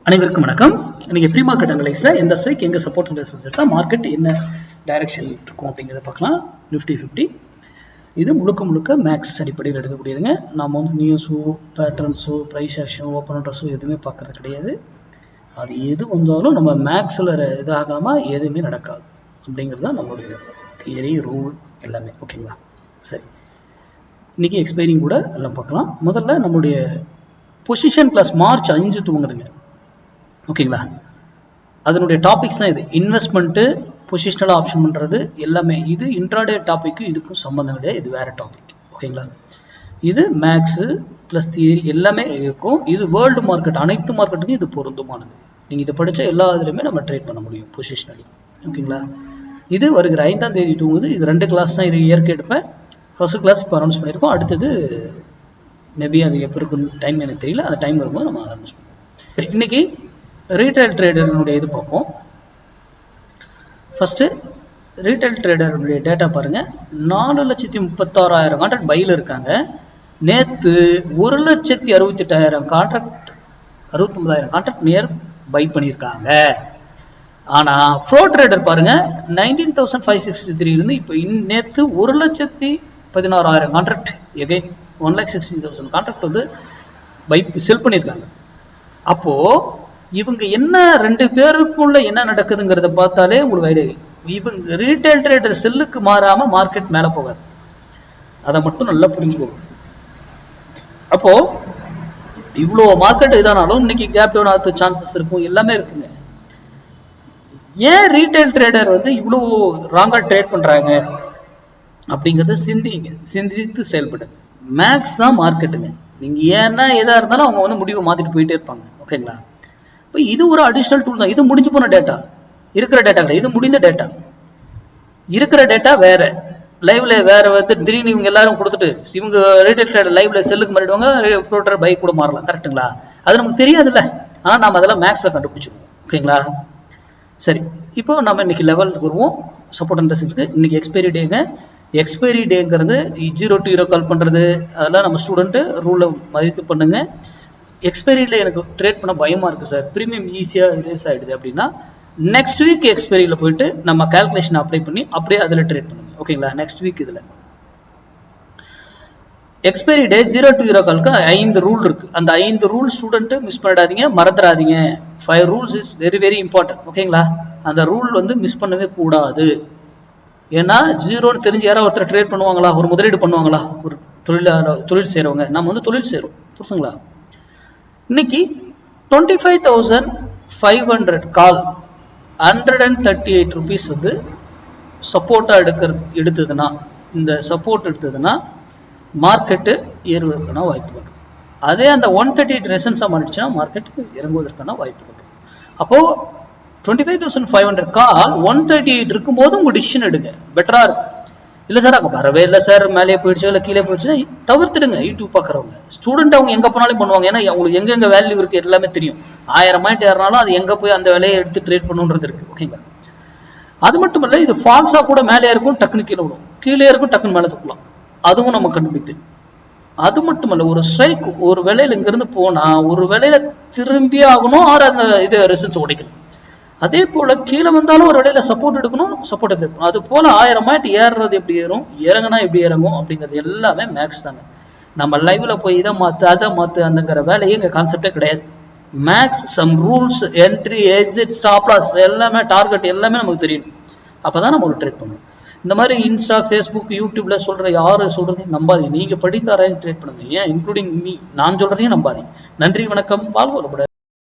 அனைவருக்கும் வணக்கம். இன்னைக்கு ப்ரீ மார்க்கெட் அனலைஸ்ல எந்த ஸ்ட்ரைக் எங்க சப்போர்ட் ரெசிஸ்டன்ஸ் இருக்கா, மார்க்கெட் என்ன டைரக்ஷன் இருக்கும் அப்படிங்கறத பார்க்கலாம். நிஃப்டி 50 இது முழுக்க மேக்ஸ் அடிப்படையில் எடுக்கக்கூடியதுங்க. நாம வந்து நியூஸோ பேட்டர்ன்ஸோ பிரைஸ் ஆக்ஷனோ ஓப்பன் இன்ட்ரெஸ்டோ எதுவுமே பார்க்கறது கிடையாது. அது எது வந்தாலும் நம்ம மேக்ஸ்ல இதாகாம எதுவுமே நடக்காது அப்படிங்கிறது தான் நம்மளுடைய தியரி ரூல் எல்லாமே. ஓகேங்களா? சரி, இன்னைக்கு எக்ஸ்பைரிங் கூட எல்லாம் பார்க்கலாம். முதல்ல நம்மளுடைய பொசிஷன் கிளாஸ் மார்ச் 5 துவங்குதுங்க. ஓகேங்களா? அதனுடைய டாபிக்ஸ் தான் இது. இன்வெஸ்ட்மெண்ட்டு, பொசிஷனல் ஆப்ஷன் பண்ணுறது எல்லாமே. இது இன்ட்ராடே டாபிக்கு இதுக்கும் சம்மந்தம் கிடையாது, இது வேற டாபிக். ஓகேங்களா? இது மேக்ஸு ப்ளஸ் தியரி எல்லாமே இருக்கும். இது வேர்ல்டு மார்க்கெட், அனைத்து மார்க்கெட்டுக்கும் இது பொருந்துமானது. நீங்கள் இதை படித்த எல்லா இதுலையுமே நம்ம ட்ரேட் பண்ண முடியும் பொசிஷனலி. ஓகேங்களா? இது வருகிற 5ஆம் தேதி தூங்குது. இது 2 கிளாஸ் தான். இது இயற்கை எடுப்பேன். ஃபர்ஸ்ட் கிளாஸ் இப்போ அனௌன்ஸ் பண்ணியிருக்கோம். அடுத்தது மேபி அது எப்போ இருக்குன்னு டைம் எனக்கு தெரியல. அந்த டைம் வரும்போது நம்ம அனௌன்ஸ் பண்ணுவோம். சரி, இன்னைக்கு ரீட்டைல் ட்ரேடருடைய இது பார்ப்போம். ஃபர்ஸ்ட் ரீட்டைல் ட்ரேடருடைய டேட்டா பாருங்க. 4,36,000 கான்ட்ராக்ட் பையில் இருக்காங்க. நேற்று 1,68,000 கான்ட்ராக்ட் 69,000 கான்ட்ராக்ட் நியர் பை பண்ணியிருக்காங்க. ஆனால் ஃப்ளோ ட்ரேடர் பாருங்க, 19,563 இருந்து இப்போ நேற்று 1,16,000 கான்ட்ராக்ட் எகைன் 1,60,000 கான்ட்ராக்ட் வந்து பை செல் பண்ணியிருக்காங்க. அப்போ இவங்க என்ன 2 பேருக்குள்ள என்ன நடக்குதுங்கிறத பார்த்தாலே உங்களுக்கு ஐடியா. இவங்க ரீட்டைல் ட்ரேடர் செல்லுக்கு மாறாம மார்க்கெட் மேல போகாது. அதை மட்டும் நல்லா புரிஞ்சுக்கோங்க. அப்போ இவ்வளோ மார்க்கெட் இதானாலும் இன்னைக்கு கேப் டவுன் ஆக சான்சஸ் இருக்கும், எல்லாமே இருக்குங்க. ஏன் ரீட்டைல் ட்ரேடர் வந்து இவ்வளோ ராங்கா ட்ரேட் பண்றாங்க அப்படிங்கறத சிந்தித்து செயல்படு. மேக்ஸ் தான் மார்க்கெட்டுங்க. நீங்க ஏன்னா எதா இருந்தாலும் அவங்க வந்து முடிவை மாத்திட்டு போயிட்டே இருப்பாங்க. ஓகேங்களா? இப்போ இது ஒரு அடிஷனல் டூல் தான். இது முடிஞ்சு போன டேட்டா, இருக்கிற டேட்டா கிடையாது. இது முடிந்த டேட்டா. இருக்கிற டேட்டா வேற, லைவ்ல வேற வந்து திடீர்னு இவங்க எல்லாரும் கொடுத்துட்டு இவங்க ரீட்டைல் ட்ரேடர் லைவ்ல செல்லுக்கு மாறிடுவாங்க, ஃப்ளோட்டர் பை கூட மாறலாம். கரெக்டுங்களா? அது நமக்கு தெரியாதுல்ல. ஆனால் நம்ம அதெல்லாம் மேக்ஸ்ல கண்டுபிடிச்சிருவோம். ஓகேங்களா? சரி, இப்போ நம்ம இன்னைக்கு லெவலுக்கு வருவோம். சப்போர்ட் அண்ட் ரெசிஸ்டன்ஸ்க்கு இன்னைக்கு எக்ஸ்பைரி டேங்க. எக்ஸ்பைரி டேங்கிறது 0 to 0 கால் பண்றது, அதெல்லாம் நம்ம ஸ்டூடெண்ட் ரூலை மதித்து பண்ணுங்க. எக்ஸ்பைரியில் எனக்கு ட்ரேட் பண்ண பயமா இருக்கு சார், ப்ரீமியம் ஈஸியாக ரிலீஸ் ஆகிடுது அப்படின்னா நெக்ஸ்ட் வீக் எக்ஸ்பைரியில் போயிட்டு நம்ம கால்குலேஷன் அப்ளை பண்ணி அப்படியே அதில் ட்ரேட் பண்ணுங்க. ஓகேங்களா? நெக்ஸ்ட் வீக் இதில் எக்ஸ்பைரி டே 0 to 0 காலுக்கு 5 ரூல் இருக்கு. அந்த 5 ரூல் ஸ்டூடெண்ட் மிஸ் பண்ணிடாதீங்க, மறந்துடாதீங்க. 5 rules is very very important. ஓகேங்களா? அந்த ரூல் வந்து மிஸ் பண்ணவே கூடாது. ஏன்னா 0ன்னு தெரிஞ்சு யாராவது ஒருத்தர் ட்ரேட் பண்ணுவாங்களா? ஒரு முதலீடு பண்ணுவாங்களா? ஒரு தொழில் செய்கிறவங்க, நம்ம வந்து தொழில் செய்கிறோம். புரியுதுங்களா? இன்னைக்கு 25,500 கால் 138 rupees வந்து சப்போர்ட்டா எடுத்ததுன்னா, இந்த சப்போர்ட் எடுத்ததுன்னா மார்க்கெட்டு ஏறுவதற்கான வாய்ப்பு வரும். அதே அந்த 138 ரெசன்ஸா மாறிடுச்சுன்னா மார்க்கெட் இறங்குவதற்கான வாய்ப்பு வரும். அப்போ 25,500 கால் 138 இருக்கும்போது உங்க டிசிஷன் எடுங்க, பெட்டரா இருக்கும். இல்லை சார் அங்கே வரவே இல்லை சார், மேலே போயிடுச்சோ இல்லை கீழே போயிடுச்சுன்னா தவிர்த்துடுங்க. யூடியூப் பார்க்குறவங்க ஸ்டூடெண்ட் அவங்க எங்கே போனாலும் பண்ணுவாங்க. ஏன்னா அவங்களுக்கு எங்கெங்கே வேல்யூ இருக்குது எல்லாமே தெரியும். 1000 பாயிண்ட் ஏறினாலும் அது எங்கே போய் அந்த வேலையை எடுத்து ட்ரேட் பண்ணுன்றது இருக்குது. ஓகேங்களா? அது மட்டும் இல்லை, இது ஃபால்ஸாக கூட மேலே இருக்கும், டக்குன்னு கீழே விடும், கீழே இருக்கும் டக்குன்னு மேலே தூக்கலாம். அதுவும் நம்ம கண்டுபிடித்து. அது மட்டும் இல்லை, ஒரு ஸ்ட்ரைக் ஒரு வேலையில் இங்கிருந்து போனால் ஒரு வேலையில திரும்பி ஆகணும், ஆறு அந்த இது ரிசல்ட்ஸ் உடைக்கணும். அதே போல கீழே வந்தாலும் ஒரு வேலையில சப்போர்ட் எடுக்கணும், சப்போர்ட் எடுக்கணும். அது போல 1000 பாயிண்ட் ஏறுறது எப்படி ஏறும், இறங்கினா எப்படி இறங்கும் அப்படிங்கிறது எல்லாமே மேக்ஸ் தாங்க. நம்ம லைவ்ல போய் இதை மாத்து அதை மாத்து அந்தங்கிற வேலையே எங்க கான்செப்டே கிடையாது. Max, some rules, entry, exit, stop loss எல்லாமே, டார்கெட் எல்லாமே நமக்கு தெரியும். அப்பதான் நம்ம ஒரு ட்ரேட் பண்ணுவோம். இந்த மாதிரி இன்ஸ்டா, ஃபேஸ்புக், யூடியூப்ல சொல்ற யாரு சொல்றதையும் நம்பாதீங்க. நீங்க படித்தாரையும் ட்ரேட் பண்ணுங்க. ஏன் இன்க்ளூடிங் மீ, நான் சொல்றதையும் நம்பாதீங்க. நன்றி, வணக்கம், வாழ்வோம்.